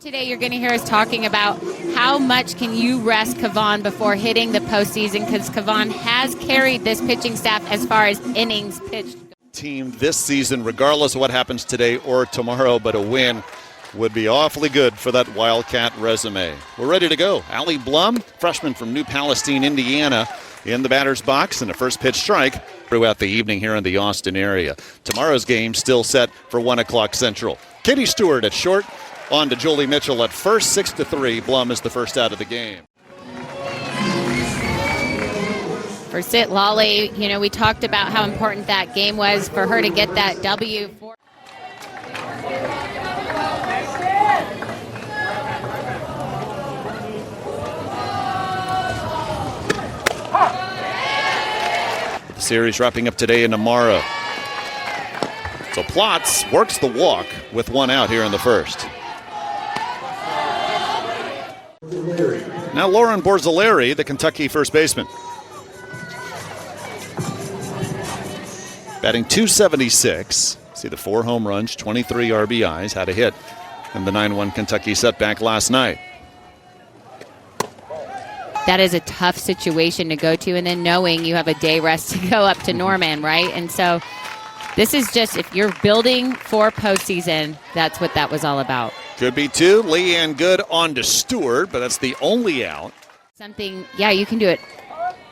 Today you're going to hear us talking about how much can you rest Kavan before hitting the postseason, because Kavan has carried this pitching staff as far as innings pitched. Team this season, regardless of what happens today or tomorrow, but a win would be awfully good for that Wildcat resume. We're ready to go. Allie Blum, freshman from New Palestine, Indiana, in the batter's box, and a first pitch strike throughout the evening here in the Austin area. Tomorrow's game still set for 1 o'clock Central. Katie Stewart at short, on to Julie Mitchell at first, 6-3. Blum is the first out of the game. For Sit Lolly, you know, we talked about how important that game was for her to get that W. The series wrapping up today and tomorrow. So Plotz works the walk with 1 out here in the first. Now Lauren Borzilleri, the Kentucky first baseman. Batting .276. See the 4 home runs, 23 RBIs, had a hit in the 9-1 Kentucky setback last night. That is a tough situation to go to, and then knowing you have a day rest to go up to Norman, right? And so this is just, if you're building for postseason, that's what that was all about. Could be 2. Leanne Good on to Stewart, but that's the only out. Something, yeah, you can do it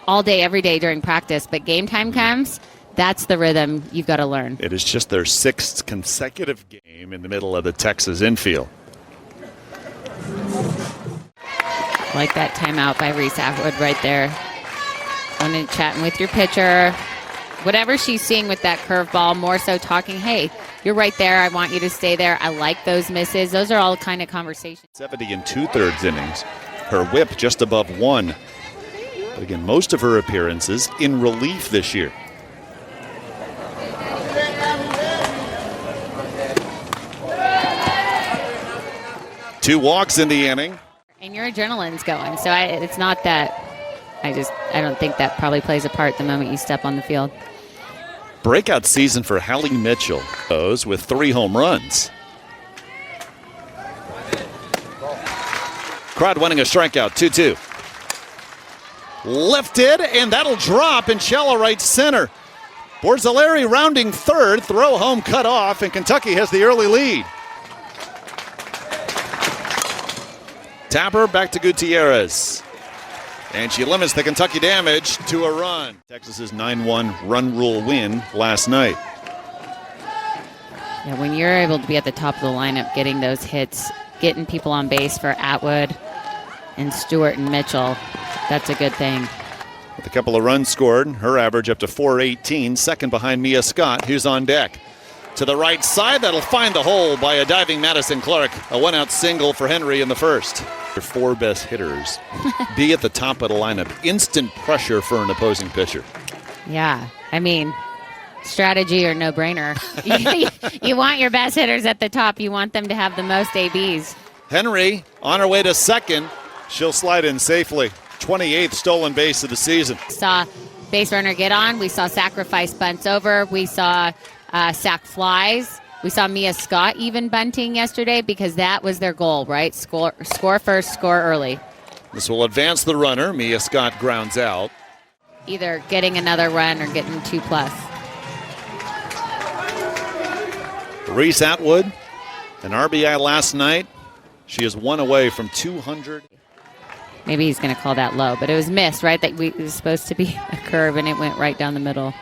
all day, every day during practice, but game time comes, that's the rhythm you've got to learn. It is just their 6th consecutive game in the middle of the Texas infield. Like that timeout by Reese Atwood right there. On and chatting with your pitcher. Whatever she's seeing with that curveball, more so talking, hey, you're right there. I want you to stay there. I like those misses. Those are all kind of conversations. 70 and 2/3 innings. Her whip just above 1. But again, most of her appearances in relief this year. Two walks in the inning. And your adrenaline's going. So it's not that, I don't think that probably plays a part the moment you step on the field. Breakout season for Hallie Mitchell, those with 3 home runs. Crowd winning a strikeout, 2-2. Lifted, and that'll drop in shallow right center. Borzilleri rounding third, throw home cut off, and Kentucky has the early lead. Tapper back to Gutierrez. And she limits the Kentucky damage to a run. Texas's 9-1 run rule win last night. Yeah, when you're able to be at the top of the lineup, getting those hits, getting people on base for Atwood and Stewart and Mitchell, that's a good thing. With a couple of runs scored, her average up to .418, second behind Mia Scott, who's on deck. To the right side, that'll find the hole by a diving Madison Clark. A 1-out single for Henry in the first. Your 4 best hitters be at the top of the lineup. Instant pressure for an opposing pitcher. Yeah, I mean, strategy or no-brainer. You want your best hitters at the top. You want them to have the most ABs. Henry on her way to second. She'll slide in safely. 28th stolen base of the season. Saw base runner get on. We saw sacrifice bunts over. We saw sack flies. We saw Mia Scott even bunting yesterday because that was their goal, right? Score first, score early. This will advance the runner. Mia Scott grounds out. Either getting another run or getting 2+. Reese Atwood, an RBI last night. She is 1 away from 200. Maybe he's going to call that low, but it was missed, right? That it was supposed to be a curve, and it went right down the middle.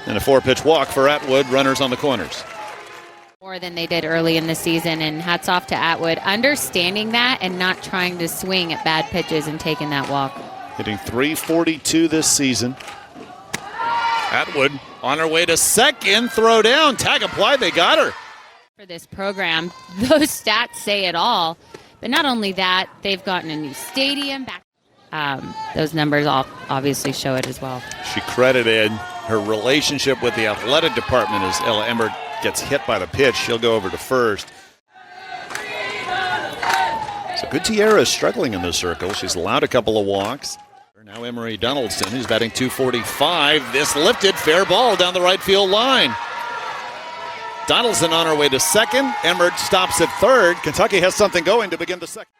And a 4-pitch walk for Atwood, runners on the corners. More than they did early in the season, and hats off to Atwood, understanding that and not trying to swing at bad pitches and taking that walk. Hitting .342 this season. Atwood on her way to second, throw down, tag applied, they got her. For this program, those stats say it all. But not only that, they've gotten a new stadium back. Those numbers all obviously show it as well. She credited her relationship with the athletic department as Ella Embert gets hit by the pitch. She'll go over to first. So Gutierrez is struggling in the circle. She's allowed a couple of walks. Now Emery Donaldson, who's batting .245. This lifted, fair ball down the right field line. Donaldson on her way to second. Emmert stops at third. Kentucky has something going to begin the second.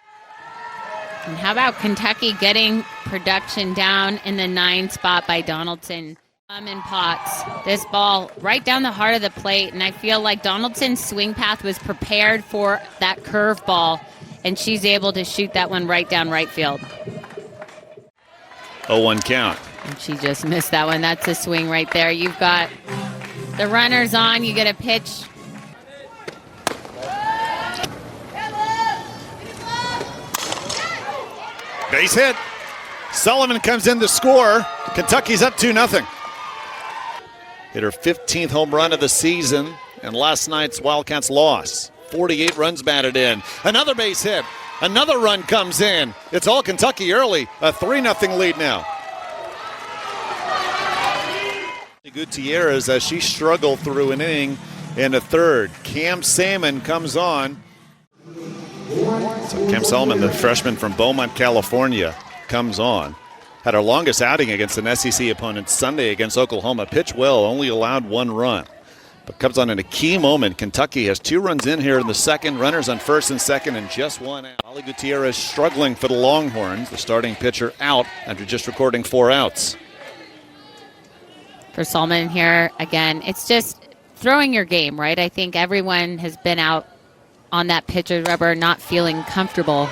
And how about Kentucky getting production down in the 9 spot by Donaldson? In Potts. This ball right down the heart of the plate, and I feel like Donaldson's swing path was prepared for that curve ball, and she's able to shoot that one right down right field. 0-1 count. And she just missed that one. That's a swing right there. You've got the runners on. You get a pitch. Base hit. Sullivan comes in to score. Kentucky's up 2-0. Hit her 15th home run of the season, and last night's Wildcats loss. 48 runs batted in. Another base hit. Another run comes in. It's all Kentucky early. A 3-0 lead now. Gutierrez as she struggled through an inning in the third. Cam Salmon comes on. So Cam Salmon, the freshman from Beaumont, California, comes on. Had our longest outing against an SEC opponent Sunday against Oklahoma. Pitched well, only allowed 1 run. But comes on in a key moment. Kentucky has 2 runs in here in the second. Runners on first and second and just 1 out. Molly Gutierrez struggling for the Longhorns. The starting pitcher out after just recording 4 outs. For Salmon here, again, it's just throwing your game, right? I think everyone has been out on that pitcher's rubber not feeling comfortable.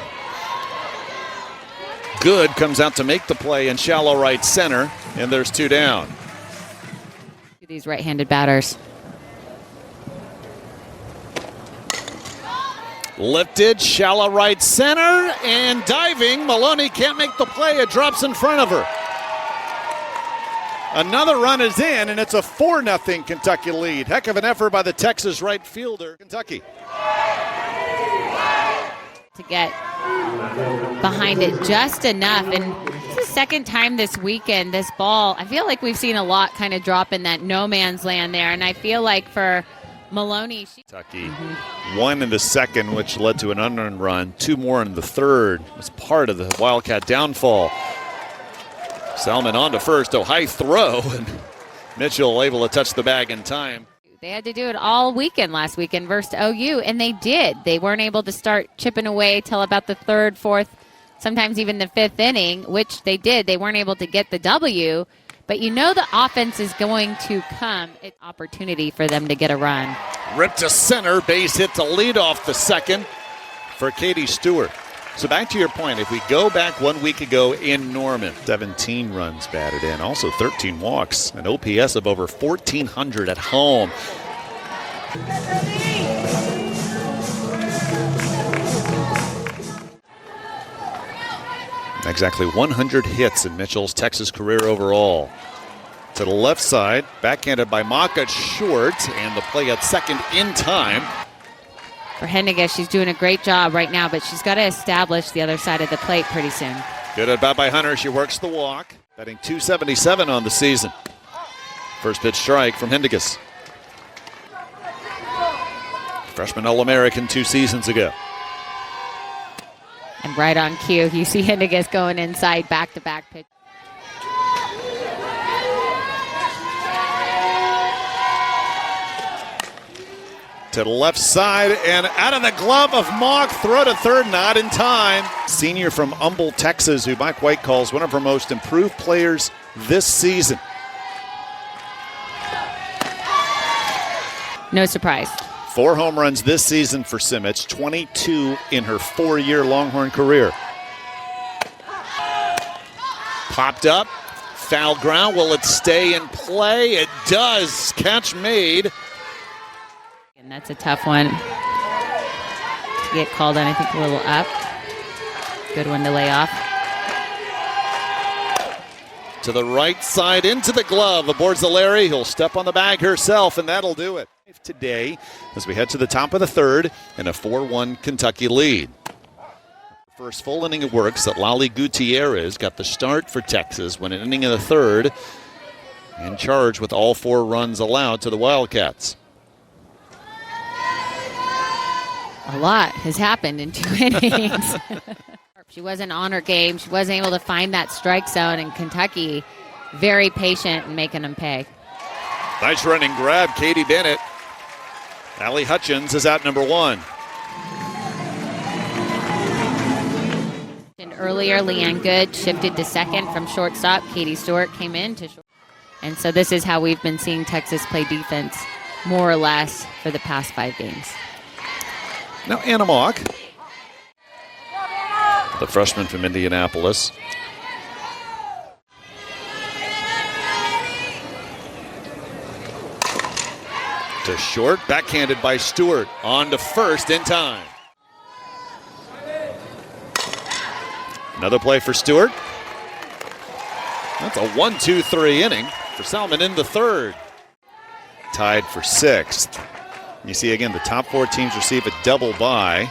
Good comes out to make the play in shallow right center, and there's 2 down. These right-handed batters. Lifted, shallow right center, and diving. Maloney can't make the play. It drops in front of her. Another run is in, and it's a 4-0 Kentucky lead. Heck of an effort by the Texas right fielder, Kentucky. To get behind it just enough, and it's the second time this weekend this ball, I feel like we've seen a lot kind of drop in that no man's land there, and I feel like for Maloney, Kentucky 1 in the second, which led to an unearned run. 2 more in the third was part of the Wildcat downfall. Salmon on to first, a high throw, and Mitchell able to touch the bag in time. They had to do it all weekend last weekend versus OU, and they did. They weren't able to start chipping away till about the 3rd, 4th, sometimes even the 5th inning, which they did. They weren't able to get the W, but you know the offense is going to come. It's an opportunity for them to get a run. Ripped to center, base hit to lead off the second for Katie Stewart. So back to your point, if we go back 1 week ago in Norman, 17 runs batted in, also 13 walks, an OPS of over 1,400 at home. Exactly 100 hits in Mitchell's Texas career overall. To the left side, backhanded by Maka, short, and the play at second in time. For Henniges, she's doing a great job right now, but she's got to establish the other side of the plate pretty soon. Good at bat by Hunter. She works the walk. Batting .277 on the season. First pitch strike from Henniges. Freshman All-American 2 seasons ago. And right on cue, you see Henniges going inside back-to-back pitch. To the left side and out of the glove of Mock. Throw to third, not in time. Senior from Humble, Texas, who Mike White calls one of her most improved players this season. No surprise. 4 home runs this season for Simic, 22 in her 4-year Longhorn career. Popped up, foul ground. Will it stay in play? It does. Catch made. And that's a tough one to get called on, I think, a little up. Good one to lay off. To the right side, into the glove. Aboard Larry. He'll step on the bag herself, and that'll do it. Today, as we head to the top of the third, and a 4-1 Kentucky lead. First full inning of works that Lali Gutierrez got the start for Texas when an inning in the third, in charge with all 4 runs allowed to the Wildcats. A lot has happened in 2 innings. She wasn't on her game. She wasn't able to find that strike zone, and Kentucky very patient in making them pay. Nice running grab, Katie Bennett. Allie Hutchins is out number 1. And earlier, Leanne Good shifted to second from shortstop. Katie Stewart came in to short. And so this is how we've been seeing Texas play defense more or less for the past 5 games. Now Anna Mock, the freshman from Indianapolis. To short, backhanded by Stewart. On to first in time. Another play for Stewart. That's a 1-2-3 inning for Salmon in the 3rd. Tied for 6th. You see again the top 4 teams receive a double bye.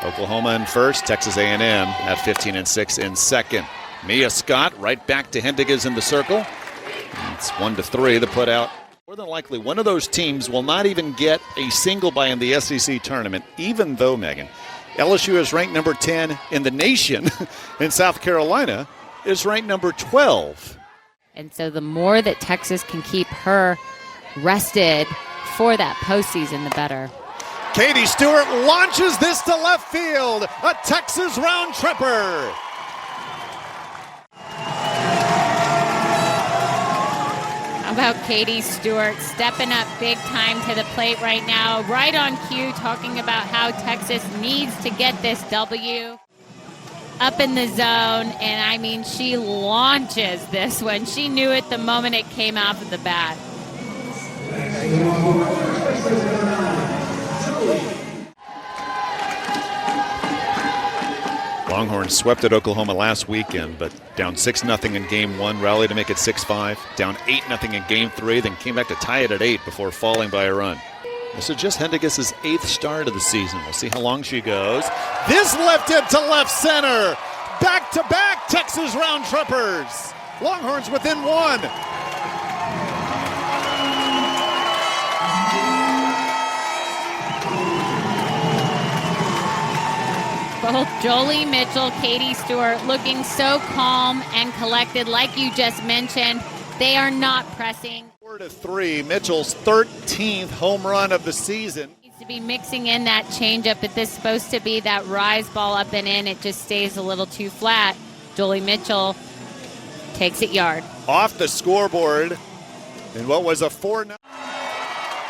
Oklahoma in 1st, Texas A&M at 15 and 6 in 2nd. Mia Scott right back to Hendiges in the circle. It's 1-3 the put out. More than likely, one of those teams will not even get a single bye in the SEC tournament, even though, Megan, LSU is ranked number 10 in the nation, and South Carolina is ranked number 12. And so the more that Texas can keep her rested for that postseason, the better. Katie Stewart launches this to left field, a Texas round tripper. How about Katie Stewart stepping up big time to the plate right now, right on cue, talking about how Texas needs to get this W up in the zone. And I mean, she launches this one. She knew it the moment it came off of the bat. Longhorns swept at Oklahoma last weekend, but down 6-0 in Game 1, rallied to make it 6-5. Down 8-0 in Game 3, then came back to tie it at 8 before falling by a run. This is just Hendiges' 8th start of the season. We'll see how long she goes. This lifted to left center. Back-to-back Texas round trippers. Longhorns within 1. Both Jolie Mitchell, Katie Stewart looking so calm and collected like you just mentioned. They are not pressing. 4-3, Mitchell's 13th home run of the season. Needs to be mixing in that changeup, but this is supposed to be that rise ball up and in. It just stays a little too flat. Jolie Mitchell takes it yard. Off the scoreboard in what was a 4-0.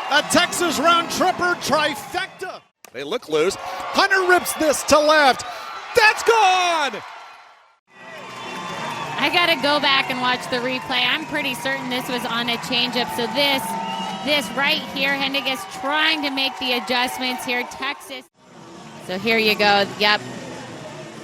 A Texas round tripper trifecta. They look loose. Hunter rips this to left. That's gone! I got to go back and watch the replay. I'm pretty certain this was on a changeup. So this right here, Hendiges trying to make the adjustments here. Texas. So here you go. Yep.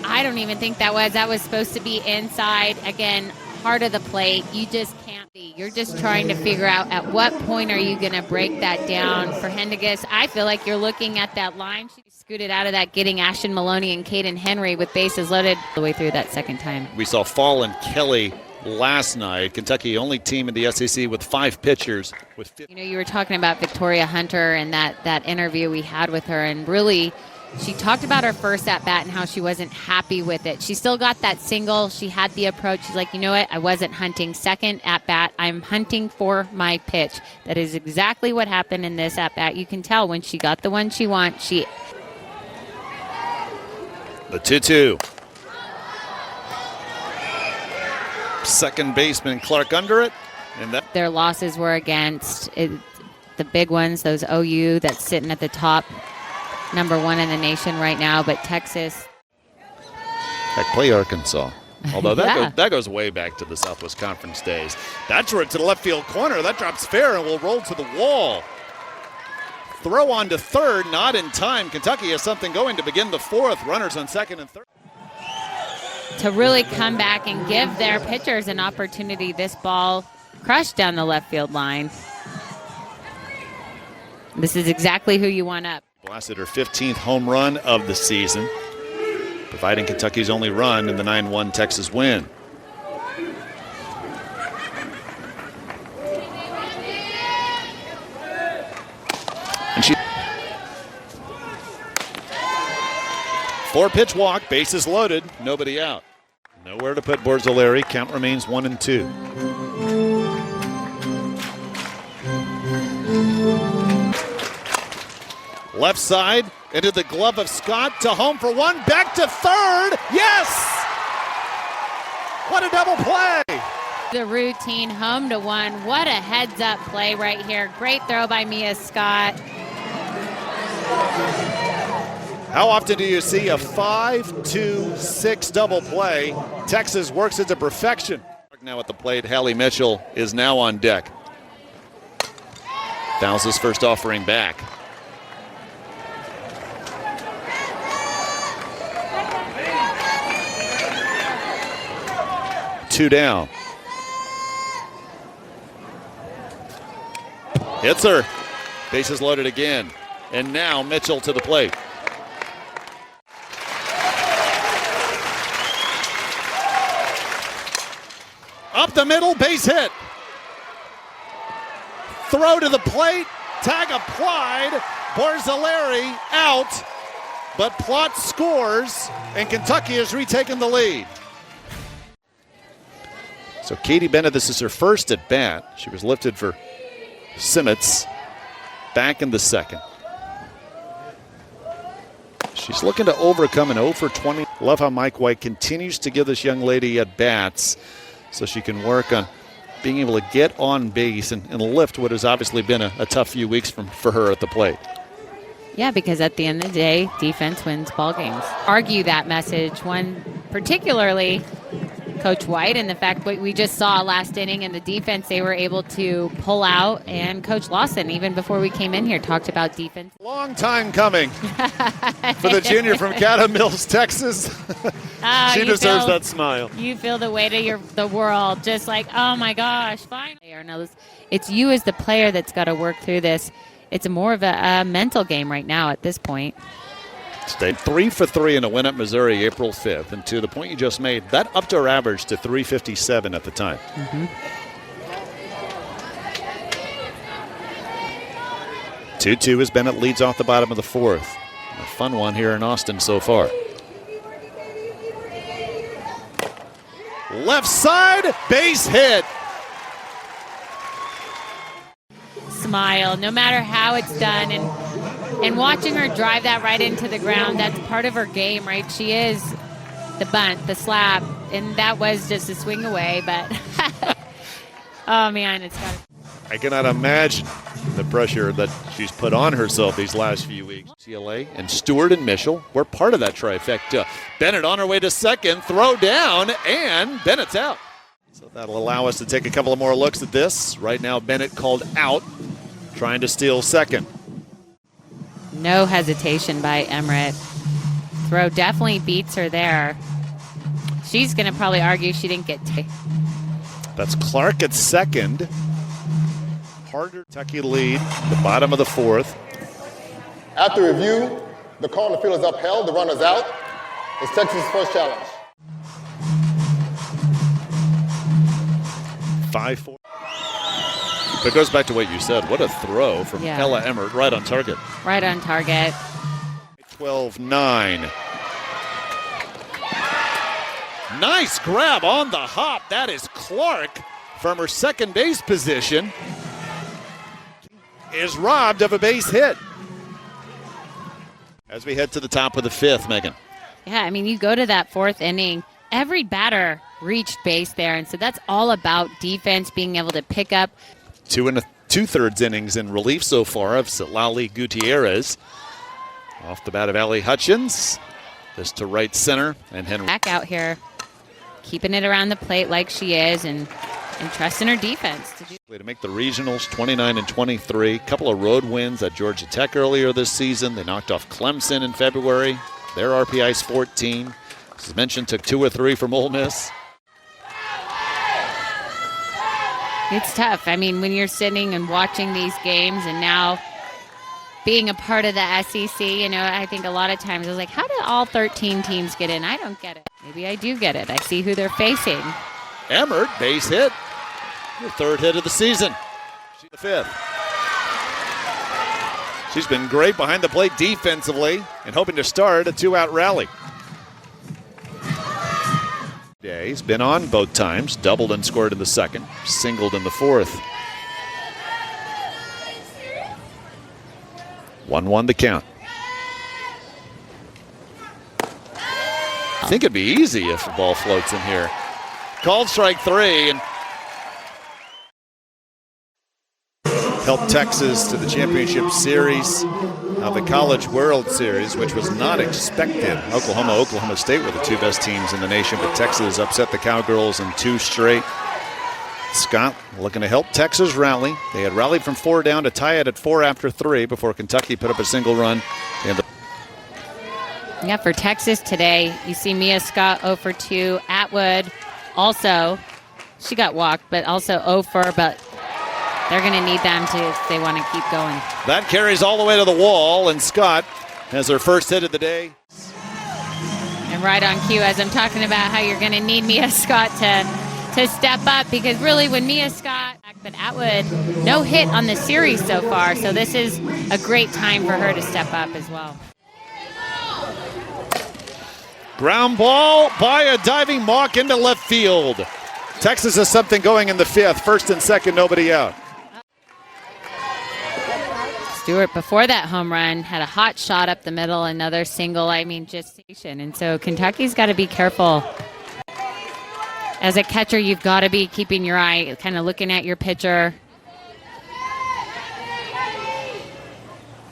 I don't even think that was supposed to be inside. Again, heart of the plate. You just can't be. You're just trying to figure out at what point are you going to break that down for Hendiges. I feel like you're looking at that line. She scooted out of that, getting Ashton Maloney and Caden Henry with bases loaded all the way through that second time. We saw Fall and Kelly last night. Kentucky, only team in the SEC with 5 pitchers. You were talking about Victoria Hunter and that interview we had with her, and really, she talked about her first at-bat and how she wasn't happy with it. She still got that single. She had the approach. She's like, you know what? I wasn't hunting. Second at-bat, I'm hunting for my pitch. That is exactly what happened in this at-bat. You can tell when she got the one she wants. The 2-2. Second baseman Clark under it. And that their losses were against the big ones, those OU that's sitting at the top. Number 1 in the nation right now, but Texas. Heck, play Arkansas. Although that goes way back to the Southwest Conference days. That's right to the left field corner. That drops fair and will roll to the wall. Throw on to third, not in time. Kentucky has something going to begin the 4th. Runners on 2nd and 3rd. To really come back and give their pitchers an opportunity. This ball crushed down the left field line. This is exactly who you want up. Blasted her 15th home run of the season, providing Kentucky's only run in the 9-1 Texas win. And she 4-pitch walk, bases loaded, nobody out. Nowhere to put Borzelleri. Count remains 1-2. Left side into the glove of Scott to home for one. Back to third. Yes! What a double play! The routine home to one. What a heads-up play right here. Great throw by Mia Scott. How often do you see a 5-2-6 double play? Texas works it to perfection. Now at the plate, Hallie Mitchell is now on deck. Fouls his first offering back. Two down. Hits her. Bases loaded again. And now Mitchell to the plate. Up the middle, base hit. Throw to the plate, tag applied. Borzelleri out, but Plott scores, and Kentucky has retaken the lead. So Katie Bennett, this is her first at bat. She was lifted for Simmons back in the second. She's looking to overcome an 0 for 20. Love how Mike White continues to give this young lady at bats so she can work on being able to get on base and lift what has obviously been a tough few weeks for her at the plate. Yeah, because at the end of the day, defense wins ball games. Argue that message, one particularly Coach White and the fact what we just saw last inning and the defense they were able to pull out, and Coach Lawson, even before we came in here, talked about defense. Long time coming for the junior from Caddo Mills, Texas. She deserves that smile. You feel the weight of the world, just like, oh my gosh, fine. It's you as the player that's got to work through this. It's more of a mental game right now at this point. Stayed 3 for 3 in a win at Missouri April 5th. And to the point you just made, that upped her average to 357 at the time. 2-2 as Bennett leads off the bottom of the fourth. A fun one here in Austin so far. Left side, base hit. Smile, no matter how it's done. And watching her drive that right into the ground, that's part of her game, right? She is the bunt, the slap, and that was just a swing away, but oh man, it's got. I cannot imagine the pressure that she's put on herself these last few weeks. CLA and Stewart and Mitchell were part of that trifecta. Bennett on her way to second, throw down, and Bennett's out. So that'll allow us to take a couple of more looks at this. Right now, Bennett called out, trying to steal second. No hesitation by Emmerich. Throw definitely beats her there. She's going to probably argue she didn't get to. That's Clark at second. Harder Kentucky lead, the bottom of the fourth. After review, the call on the field is upheld. The runner's out. It's Texas' first challenge. 5-4. It goes back to what you said. What a throw from Ella Emmert, right on target. Right on target. 12-9. Nice grab on the hop. That is Clark from her second base position. Is robbed of a base hit. As we head to the top of the fifth, Megan. Yeah, I mean, you go to that fourth inning, every batter reached base there, and so that's all about defense, being able to pick up. 2 2/3 innings in relief so far of Sitlali Gutierrez. Off the bat of Allie Hutchins. This to right center, and Henry. Back out here, keeping it around the plate like she is, and trusting her defense. To make the regionals 29-23. Couple of road wins at Georgia Tech earlier this season. They knocked off Clemson in February. Their RPI's 14. As mentioned, took 2 or 3 from Ole Miss. It's tough. I mean, when you're sitting and watching these games and now being a part of the SEC, you know, I think a lot of times I was like, how did all 13 teams get in? I don't get it. Maybe I do get it. I see who they're facing. Emmert, base hit. Her third hit of the season. She's the fifth. She's been great behind the plate defensively and hoping to start a 2-out rally. today. He's been on both times, doubled and scored in the second, singled in the fourth. 1-1 the count. I think it'd be easy if the ball floats in here. Called strike 3 and helped Texas to the championship series of the College World Series, which was not expected. Oklahoma State were the two best teams in the nation, but Texas upset the Cowgirls in 2 straight. Scott looking to help Texas rally. They had rallied from 4 down to tie it at 4 after 3 before Kentucky put up a single run. Yeah, for Texas today, you see Mia Scott 0 for 2. Atwood also, she got walked, but also 0 for, but they're going to need them to if they want to keep going. That carries all the way to the wall, and Scott has her first hit of the day. And right on cue, as I'm talking about how you're going to need Mia Scott to step up, because really when Mia Scott, but Atwood, no hit on the series so far, so this is a great time for her to step up as well. Ground ball by a diving Mock into left field. Texas has something going in the 5th. First and second, nobody out. Stewart, before that home run, had a hot shot up the middle, another single, just station. And so Kentucky's got to be careful. As a catcher, you've got to be keeping your eye, kind of looking at your pitcher.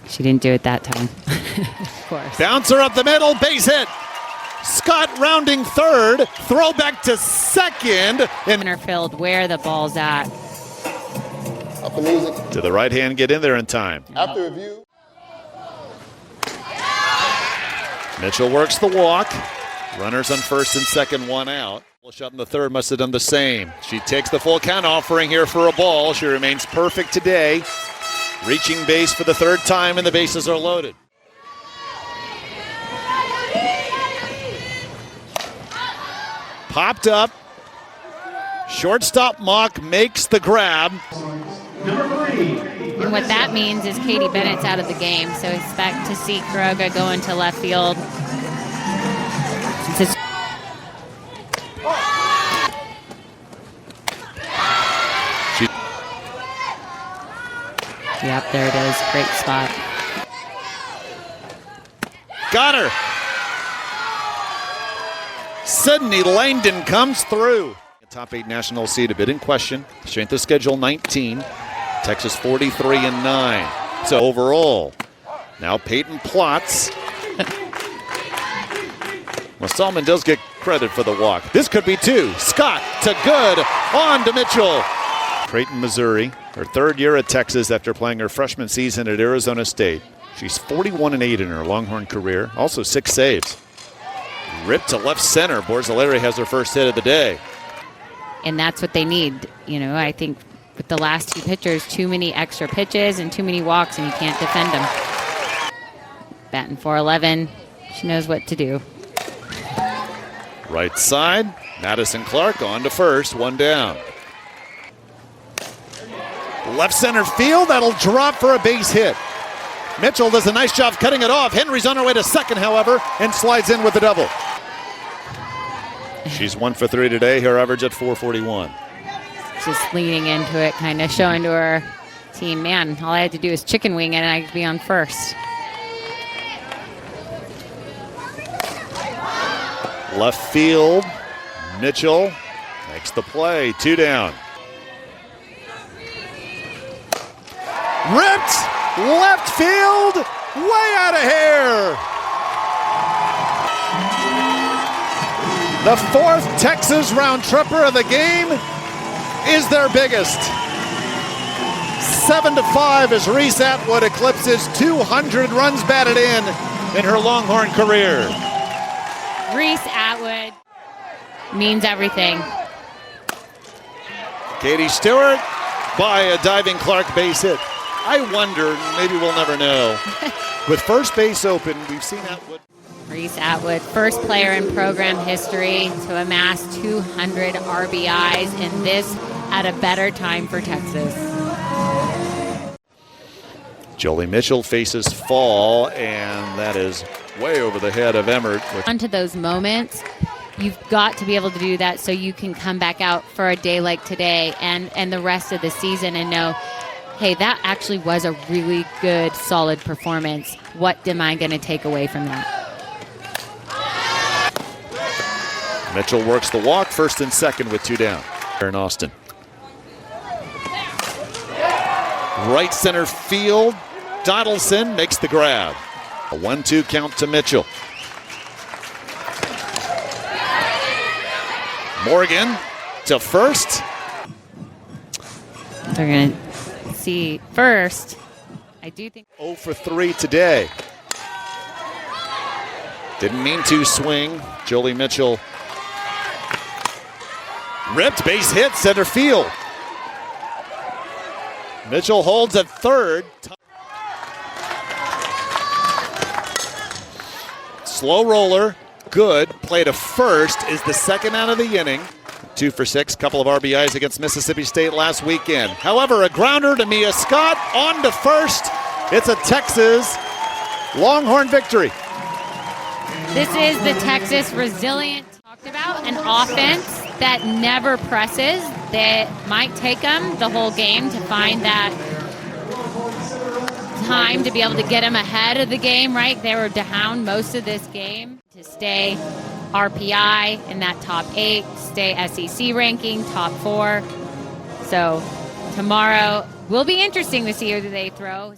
She didn't do it that time, of course. Bouncer up the middle, base hit. Scott rounding third, throw back to second. Center field where the ball's at. Up the music. To the right hand, get in there in time. After review. Mitchell works the walk. Runners on first and second, 1 out. Shot in the third must have done the same. She takes the full count, offering here for a ball. She remains perfect today. Reaching base for the 3rd time, and the bases are loaded. Popped up. Shortstop Mock makes the grab. And what that means is Katie Bennett's out of the game, so expect to see Kuroga go into left field. Yep, there it is. Great spot. Got her. Sydney Langdon comes through. Top 8 national seed a bit in question. Strength of schedule 19. Texas 43-9. So overall, now Peyton Plotz. Well, Salmon does get credit for the walk. This could be 2. Scott to good. On to Mitchell. Creighton, Missouri. Her 3rd year at Texas after playing her freshman season at Arizona State. She's 41-8 in her Longhorn career. Also 6 saves. Ripped to left center. Borzelleri has her first hit of the day. And that's what they need. I think with the last 2 pitchers, too many extra pitches and too many walks, and you can't defend them. Batting .411. She knows what to do. Right side. Madison Clark on to first. 1 down. Left center field. That'll drop for a base hit. Mitchell does a nice job cutting it off. Henry's on her way to second, however, and slides in with a double. She's 1 for 3 today. Her average at .441. Just leaning into it, kind of showing to her team, man, all I had to do is chicken wing it and I could be on first. Left field. Mitchell makes the play. 2 down. Ripped left field, way out of here. The 4th Texas round tripper of the game is their biggest. 7-5 as Reese Atwood eclipses 200 runs batted in her Longhorn career. Reese Atwood means everything. Katie Stewart by a diving Clark base hit. I wonder, maybe we'll never know. With first base open, we've seen Atwood. Reese Atwood, first player in program history to amass 200 RBIs, and this at a better time for Texas. Jolie Mitchell faces fall, and that is way over the head of Emmert. Onto those moments You've got to be able to do that so you can come back out for a day like today and the rest of the season and know, hey, that actually was a really good, solid performance. What am I going to take away from that? Mitchell works the walk, first and second with 2 down. In Austin. Right center field. Donaldson makes the grab. A 1-2 count to Mitchell. Morgan to first. They're going to see first. I do think 0 for 3 today. Didn't mean to swing. Jolie Mitchell ripped, base hit, center field. Mitchell holds at third. Slow roller, good. Play to first is the second out of the inning. 2 for 6, couple of RBIs against Mississippi State last weekend. However, a grounder to Mia Scott, on to first. It's a Texas Longhorn victory. this is the Texas resilient talked about, an offense that never presses, that might take them the whole game to find that time to be able to get them ahead of the game, right? They were down most of this game to stay RPI in that top 8, stay SEC ranking, top 4. So tomorrow will be interesting to see who they throw.